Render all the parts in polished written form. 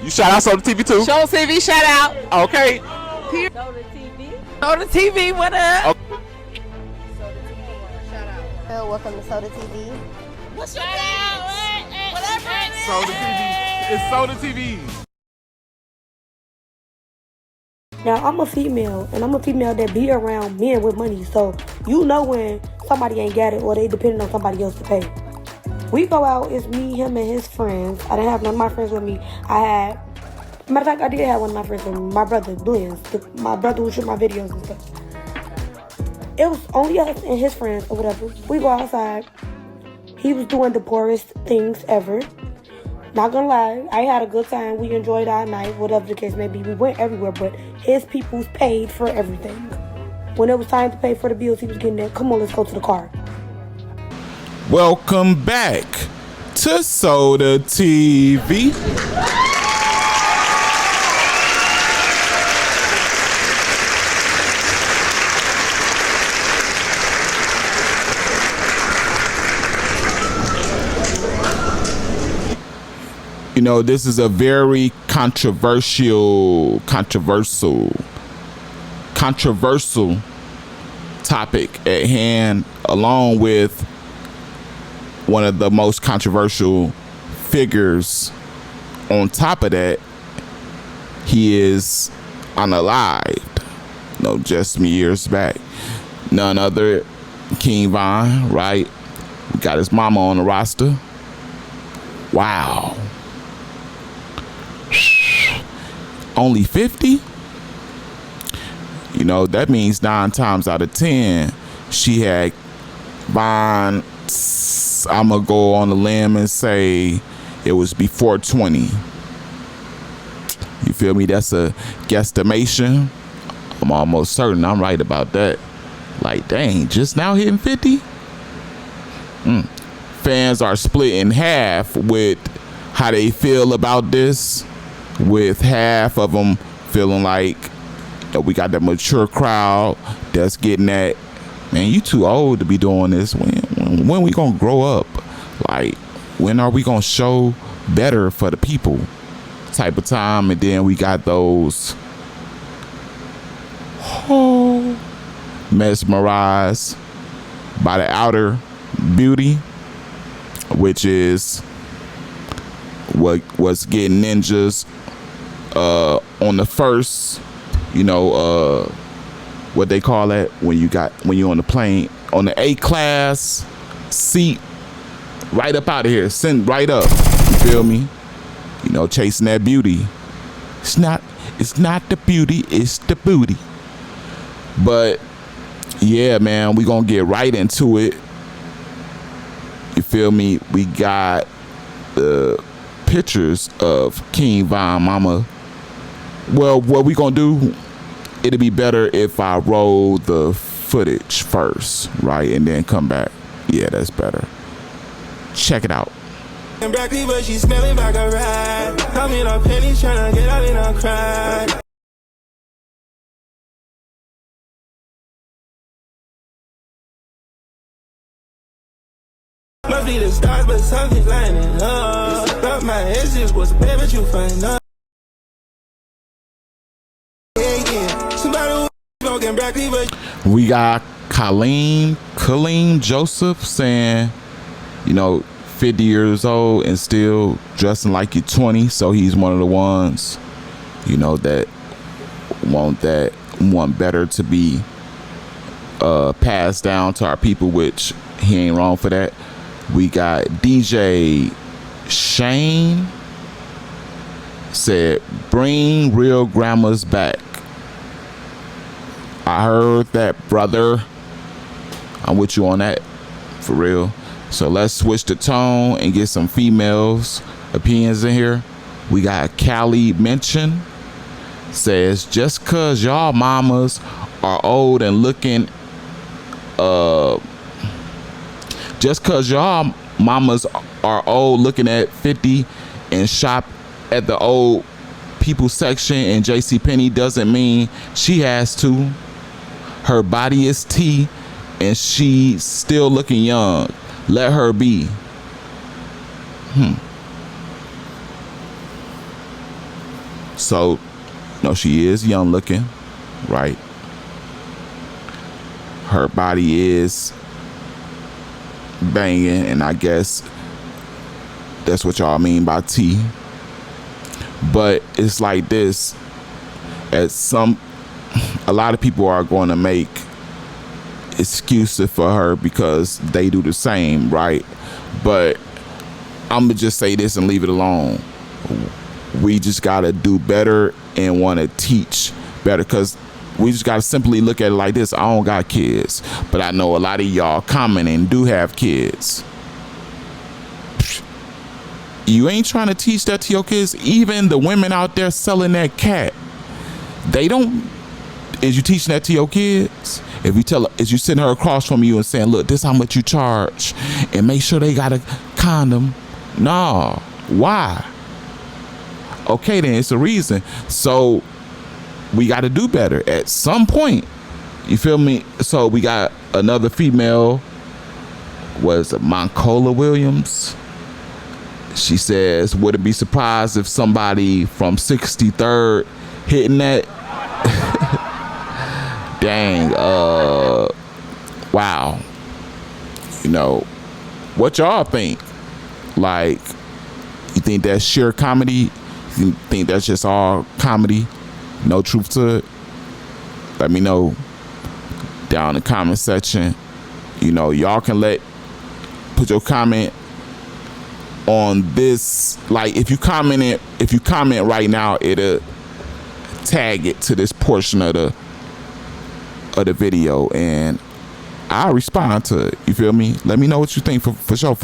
You shout out Soda TV too? Show TV shout out. Okay. Soda TV. Soda TV, what up? Okay. Soda TV. Shout out. Welcome to Soda TV. What's your name? Whatever it is. Soda TV. It's Soda TV. Now, I'm a female, and I'm a female that be around men with money, so you know when somebody ain't got it or they depending on somebody else to pay. We go out, it's me, him, and his friends. I didn't have none of my friends with me. Matter of fact, I did have one of my friends with me, my brother, Blends, my brother who shoot my videos and stuff. It was only us and his friends or whatever. We go outside. He was doing the poorest things ever. Not gonna lie, I had a good time. We enjoyed our night, whatever the case may be. We went everywhere, but his peoples paid for everything. When it was time to pay for the bills, he was getting there. Come on, let's go to the car. Welcome back to Soda TV. You know, this is a very controversial topic at hand, along with one of the most controversial figures. On top of that, he is unalived, just some years back. None other King Von, right? Got his mama on the roster. Wow. Only 50? That means 9 times out of 10, she had Von. I'm going to go on the limb and say it was before 20. You feel me? That's a guesstimation. I'm almost certain I'm right about that. Like, dang, just now hitting 50? Fans are split in half with how they feel about this, with half of them feeling like we got that mature crowd that's getting that, man, you too old to be doing this. When we gonna grow up? Like, when are we gonna show better for the people type of time? And then we got those mesmerized by the outer beauty, which is what's getting ninjas on the first, what they call that when you're on the plane on the A class seat, right up out of here, send right up. You feel me? Chasing that beauty. It's not the beauty, it's the booty. But yeah, man, we gonna get right into it. You feel me? We got the pictures of King Von mama. Well, what we gonna do, it'll be better if I roll the footage first, right? And then come back. Yeah, that's better. Check it out. Broccoli, but she smelling like a rat. I'm in a penny trying to get out in a crack. Must be the stars, but something's lining up. But my head just was a baby, but you find out. We got Kaleem Joseph saying, 50 years old and still dressing like you're 20. So he's one of the ones, that want better to be passed down to our people, which he ain't wrong for that. We got DJ Shane said, bring real grandmas back. I heard that, brother. I'm with you on that, for real. So let's switch the tone and get some females' opinions in here. We got Callie Mention says, just cause y'all mamas are old and looking, just cause y'all mamas are old looking at 50 and shop at the old people section in JCPenney doesn't mean she has to. Her body is T and she's still looking young. Let her be. So, she is young looking, right? Her body is banging, and I guess that's what y'all mean by T. But it's like this. A lot of people are going to make excuses for her because they do the same, right? But I'm gonna just say this and leave it alone. We just gotta do better and want to teach better, because we just gotta simply look at it like this. I don't got kids, but I know a lot of y'all commenting do have kids. You ain't trying to teach that to your kids. Even the women out there selling that cat, they don't. Is you teaching that to your kids? If you tell her, is you sitting her across from you and saying, look, this how much you charge, and make sure they got a condom? Nah. Why? Okay, then it's a reason. So we got to do better at some point. You feel me? So we got another female, was Moncola Williams. She says, wouldn't be surprised if somebody from 63rd hitting that. Dang. Wow. What y'all think? Like, you think that's sheer comedy? You think that's just all comedy? No truth to it? Let me know down in the comment section. Y'all can put your comment on this. Like, if you comment right now, it'll tag it to this portion of the video, and I'll respond to it. You feel me? Let me know what you think for sure.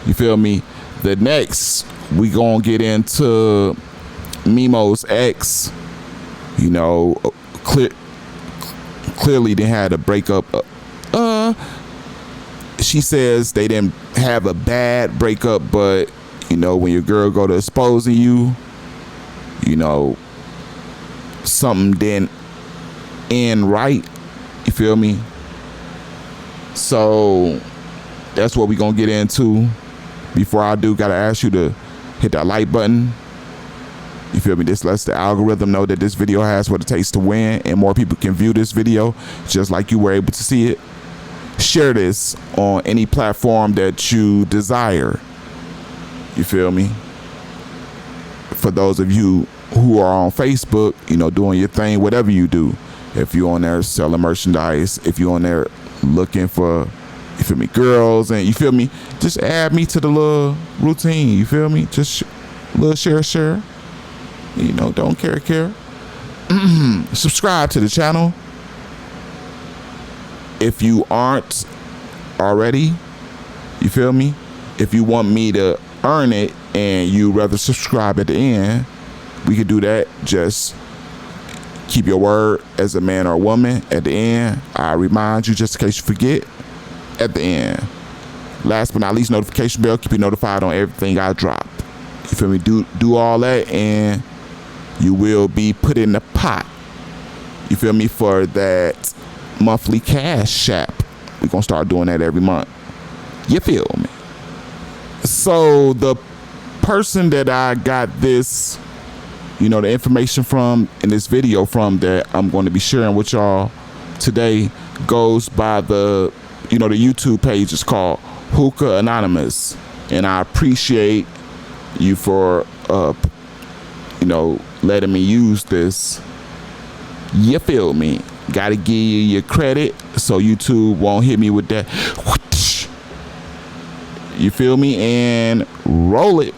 You feel me? The next, we gonna get into Memo's ex. Clearly they had a breakup. She says they didn't have a bad breakup, but when your girl go to exposing you, something didn't end right. You feel me? So that's what we gonna get into. Before I do, gotta ask you to hit that like button. You feel me? This lets the algorithm know that this video has what it takes to win, and more people can view this video just like you were able to see it. Share this on any platform that you desire. You feel me? For those of you who are on Facebook, doing your thing, whatever you do. If you're on there selling merchandise, if you're on there looking for, you feel me, girls, and you feel me, just add me to the little routine. You feel me? Just little share. Don't care. Subscribe to the channel if you aren't already. You feel me? If you want me to earn it and you rather subscribe at the end, we could do that. Just keep your word as a man or woman at the end. I remind you, just in case you forget, at the end. Last but not least, notification bell. Keep you notified on everything I drop. You feel me? Do all that, and you will be put in the pot. You feel me? For that monthly cash app. We're going to start doing that every month. You feel me? So the person that I got this, the information from in this video from, that I'm going to be sharing with y'all today, goes by the YouTube page is called Hookah Anonymous. And I appreciate you for, letting me use this. You feel me? Gotta give you your credit so YouTube won't hit me with that. You feel me? And roll it.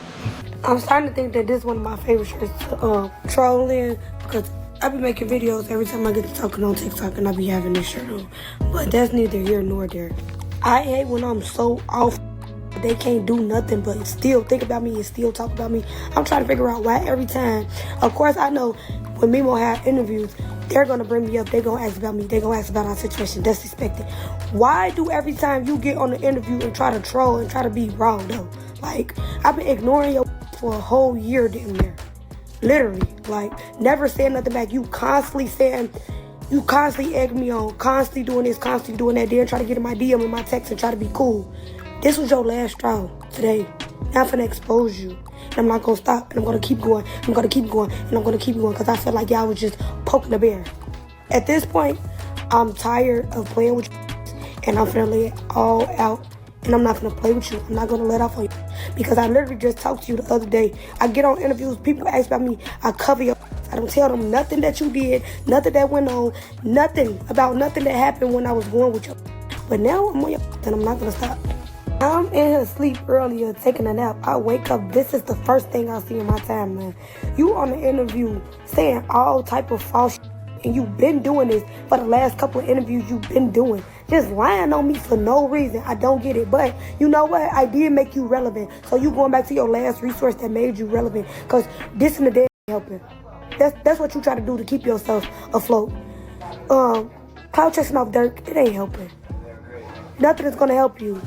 I'm starting to think that this is one of my favorite shirts to troll in, because I be making videos every time I get to talking on TikTok, and I be having this shirt on. But that's neither here nor there. I hate when I'm so off, they can't do nothing but still think about me and still talk about me. I'm trying to figure out why every time. Of course, I know when Memo have interviews, they're going to bring me up. They're going to ask about me. They're going to ask about our situation. That's expected. Why do every time you get on the interview and try to troll and try to be wrong, though? Like, I've been ignoring your for a whole year damn near. Literally. Like, never saying nothing back. You constantly egg me on, constantly doing this, constantly doing that, then try to get in my DM and my text and try to be cool. This was your last straw today. Now I'm finna expose you. And I'm not gonna stop. And I'm gonna keep going. I'm gonna keep going. And I'm gonna keep going. Because I feel like y'all was just poking the bear. At this point, I'm tired of playing with you. And I'm finna lay it all out. And I'm not finna play with you. I'm not gonna let off on you. Because I literally just talked to you the other day. I get on interviews. People ask about me. I cover your... I don't tell them nothing that you did. Nothing that went on. Nothing about nothing that happened when I was going with you. But now I'm on your... And I'm not gonna stop. I'm in here asleep earlier, taking a nap. I wake up, this is the first thing I see in my timeline. You on the interview saying all type of false shit, and you've been doing this for the last couple of interviews you've been doing. Just lying on me for no reason. I don't get it. But you know what? I did make you relevant. So you going back to your last resource that made you relevant. Because this and the day ain't helping. That's what you try to do to keep yourself afloat. Clout chasing off Durk, it ain't helping. Nothing is going to help you.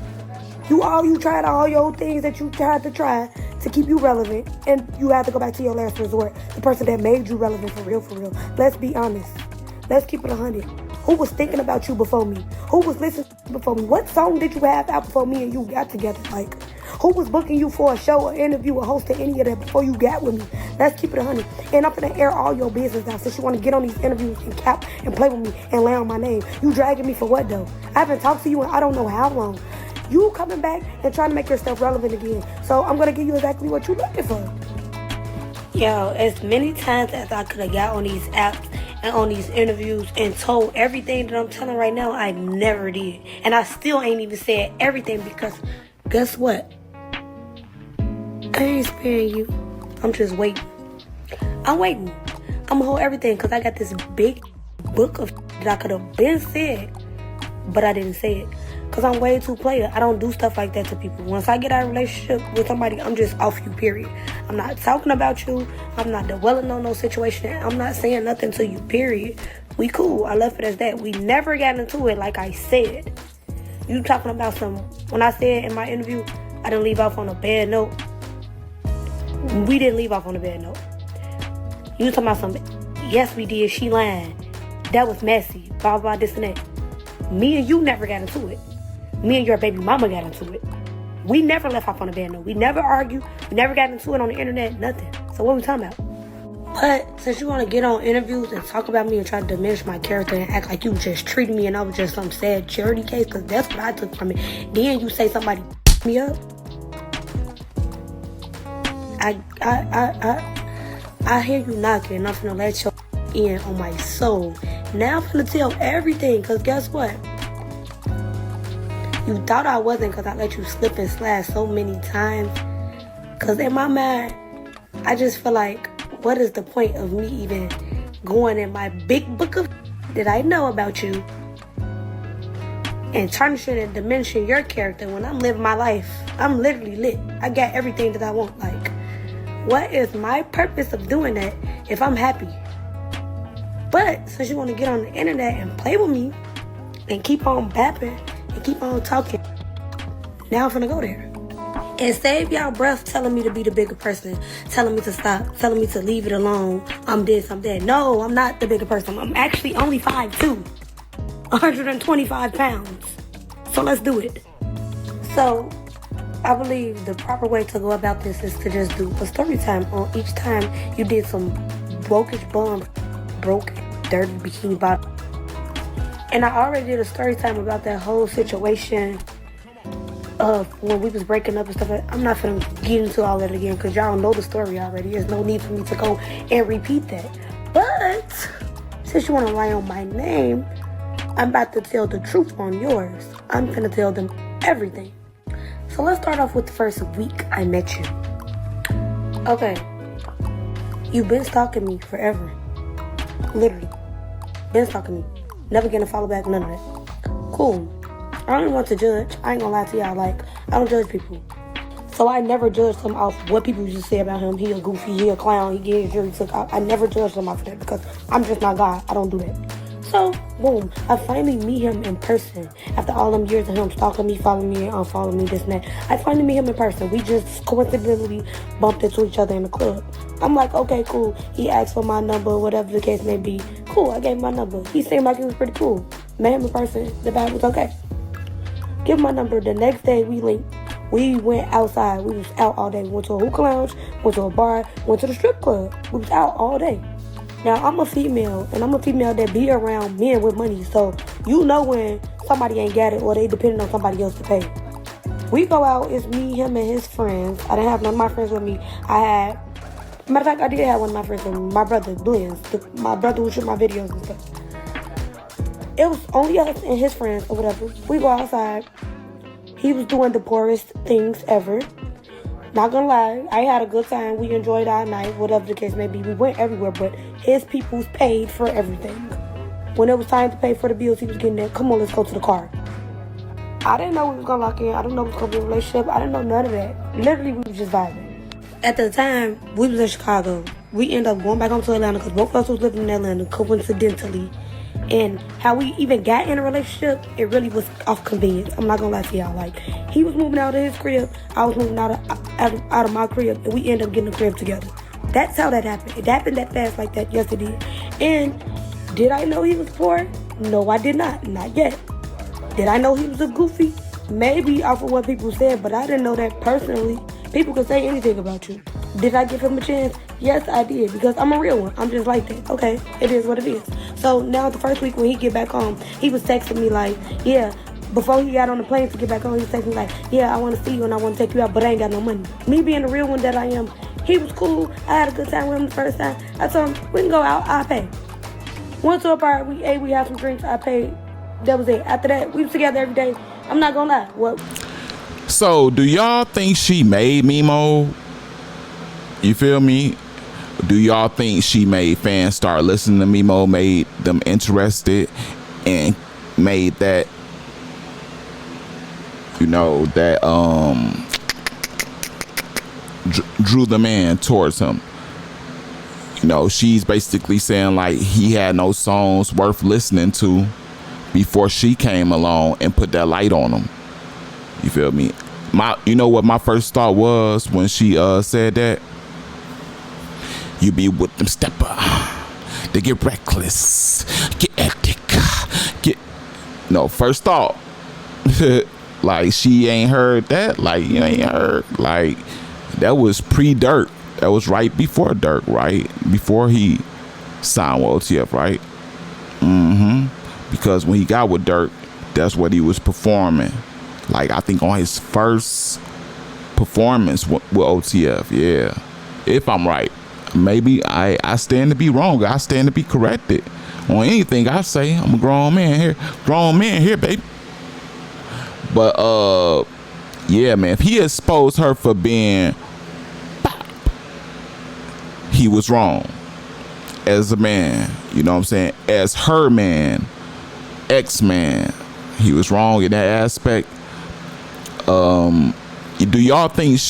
You tried all your things that you tried to try to keep you relevant, and you have to go back to your last resort, the person that made you relevant for real, for real. Let's be honest. Let's keep it 100. Who was thinking about you before me? Who was listening to you before me? What song did you have out before me and you got together? Like, who was booking you for a show, an interview, or hosting any of that before you got with me? Let's keep it 100. And I'm gonna air all your business out since you want to get on these interviews and cap and play with me and lay on my name. You dragging me for what though? I haven't talked to you in I don't know how long. You coming back and trying to make yourself relevant again. So I'm gonna give you exactly what you're looking for. Yo, as many times as I could have got on these apps and on these interviews and told everything that I'm telling right now, I never did. And I still ain't even said everything because guess what? I ain't sparing you. I'm just waiting. I'm waiting. I'm gonna hold everything because I got this big book of that I could have been said, but I didn't say it. Because I'm way too player. I don't do stuff like that to people. Once I get out of a relationship with somebody, I'm just off you, period. I'm not talking about you. I'm not dwelling on no situation. I'm not saying nothing to you, period. We cool. I left it as that. We never got into it like I said. You talking about some... When I said in my interview, I didn't leave off on a bad note. We didn't leave off on a bad note. You talking about some... Yes, we did. She lying. That was messy. Blah, blah, this and that. Me and you never got into it. Me and your baby mama got into it. We never left off on a bad note. We never argued. We never got into it on the internet. Nothing. So what are we talking about? But since you want to get on interviews and talk about me and try to diminish my character and act like you just treated me and I was just some sad charity case, because that's what I took from it. Then you say somebody me up. I hear you knocking and I'm finna let you in on my soul. Now I'm finna tell everything, because guess what? You thought I wasn't because I let you slip and slide so many times. Because in my mind, I just feel like, what is the point of me even going in my big book of that I know about you and tarnishing and diminishing your character when I'm living my life? I'm literally lit. I got everything that I want. Like, what is my purpose of doing that if I'm happy? But since you want to get on the internet and play with me and keep on bapping and keep on talking, now I'm finna go there and save y'all breath telling me to be the bigger person, telling me to stop, telling me to leave it alone. I'm this, I'm that. No, I'm not the bigger person. I'm actually only 5'2", 125 pounds. So let's do it. So I believe the proper way to go about this is to just do a story time on each time you did some brokish bum, broke, dirty bikini bottom. And I already did a story time about that whole situation of when we was breaking up and stuff. I'm not finna get into all that again because y'all know the story already. There's no need for me to go and repeat that. But since you want to lie on my name, I'm about to tell the truth on yours. I'm gonna tell them everything. So let's start off with the first week I met you. Okay. You've been stalking me forever. Literally. Been stalking me. Never getting a follow back, none of that. Cool. I don't want to judge. I ain't gonna lie to y'all. Like, I don't judge people. So I never judged him off what people just say about him. He a goofy, he a clown, he gets his jury took out. I never judged him off of that because I'm just not God. I don't do that. So, boom. I finally meet him in person. After all them years of him stalking me, following me, and unfollowing me, this and that. I finally meet him in person. We just coincidentally bumped into each other in the club. I'm like, okay, cool. He asked for my number, whatever the case may be. Cool, I gave him my number. He seemed like he was pretty cool. Met him in person. The vibe was okay. Give my number. The next day we linked. We went outside. We was out all day. We went to a hookah lounge, went to a bar, went to the strip club. We was out all day. Now, I'm a female, and I'm a female that be around men with money. So, you know when somebody ain't got it or they depending on somebody else to pay. We go out, it's me, him, and his friends. I didn't have none of my friends with me. Matter of fact, I did have one of my friends with me. My brother, Blends. My brother would shoot my videos and stuff. It was only us and his friends or whatever. We go outside. He was doing the poorest things ever. Not gonna lie, I had a good time. We enjoyed our night, whatever the case may be. We went everywhere, but his peoples paid for everything. When it was time to pay for the bills, he was getting there. Come on, let's go to the car. I didn't know we was gonna lock in. I didn't know it was gonna be a relationship. I didn't know none of that. Literally, we was just vibing. At the time, we was in Chicago. We ended up going back home to Atlanta because both of us was living in Atlanta, coincidentally. And how we even got in a relationship, it really was off convenience. I'm not gonna lie to y'all. Like, he was moving out of his crib, I was moving out of my crib, and we ended up getting a crib together. That's how that happened. It happened that fast like that. Yes, it did. And did I know he was poor? No, I did not. Not yet. Did I know he was a goofy? Maybe off of what people said, but I didn't know that personally. People could say anything about you. Did I give him a chance? Yes, I did, because I'm a real one. I'm just like that. Okay, it is what it is. So now the first week when he get back home, he was texting me like, yeah, before he got on the plane to get back home, he was texting me like, yeah, I want to see you and I want to take you out, but I ain't got no money. Me being the real one that I am, he was cool. I had a good time with him the first time. I told him, we can go out, I'll pay. Went to a bar, we ate, we had some drinks, I paid. That was it. After that, we was together every day. I'm not gonna lie. What? So, do y'all think she made Memo? You feel me? Do y'all think she made fans start listening to Memo, made them interested, and made that, you know, that drew the man towards him? You know, she's basically saying like he had no songs worth listening to before she came along and put that light on him. You feel me? You know what my first thought was when she said that? You be with them stepper, they get reckless, get hectic, first thought. Like, she ain't heard that. Like, you ain't heard. Like, that was pre-Durk. That was right before Durk, right? Before he signed with OTF, right? Because when he got with Durk, that's what he was performing. Like, I think on his first performance with OTF, yeah. If I'm right. Maybe I stand to be wrong. I stand to be corrected on anything I say. I'm a grown man here, baby. But yeah, man, if he exposed her for being pop, he was wrong as a man. You know what I'm saying? As her man, ex-man, he was wrong in that aspect. Do y'all think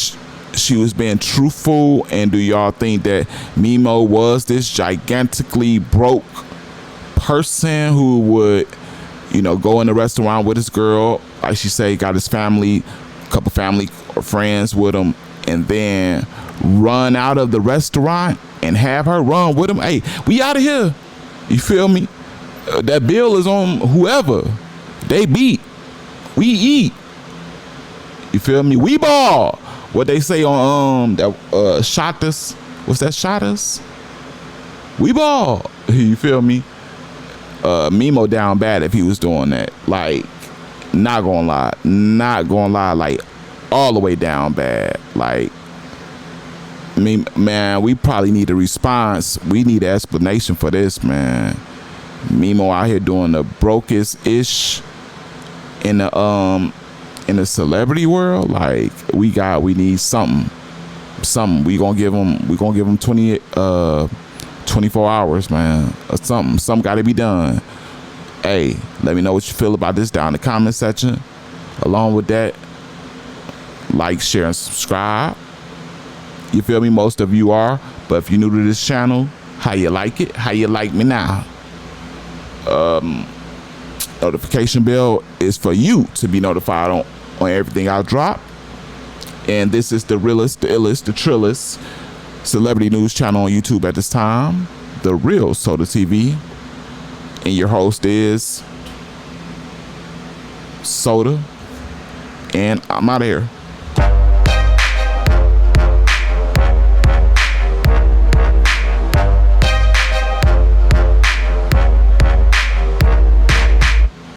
she was being truthful, and do y'all think that Memo was this gigantically broke person who would, you know, go in the restaurant with his girl, like she say, got his family, couple family or friends with him, and then run out of the restaurant and have her run with him? Hey, we out of here. You feel me? That bill is on whoever. They beat. We eat. You feel me? We ball. What they say on that shot us. What's that? Shot us? We ball. You feel me? Memo down bad if he was doing that. Like, not gonna lie, like all the way down bad. Like, man, we probably need a response. We need an explanation for this, man. Memo out here doing the brokest ish in the celebrity world. Like, we need something. We gonna give him 24 hours, man, or something got to be done. Hey, let me know what you feel about this down in the comment section. Along with that, like, share, and subscribe. You feel me? Most of you are, but if you're new to this channel, how you like it? How you like me now? Notification bell is for you to be notified on everything I drop. And this is the realest, the illest, the trillest celebrity news channel on YouTube at this time, The Real Soda TV. And your host is Soda. And I'm out of here.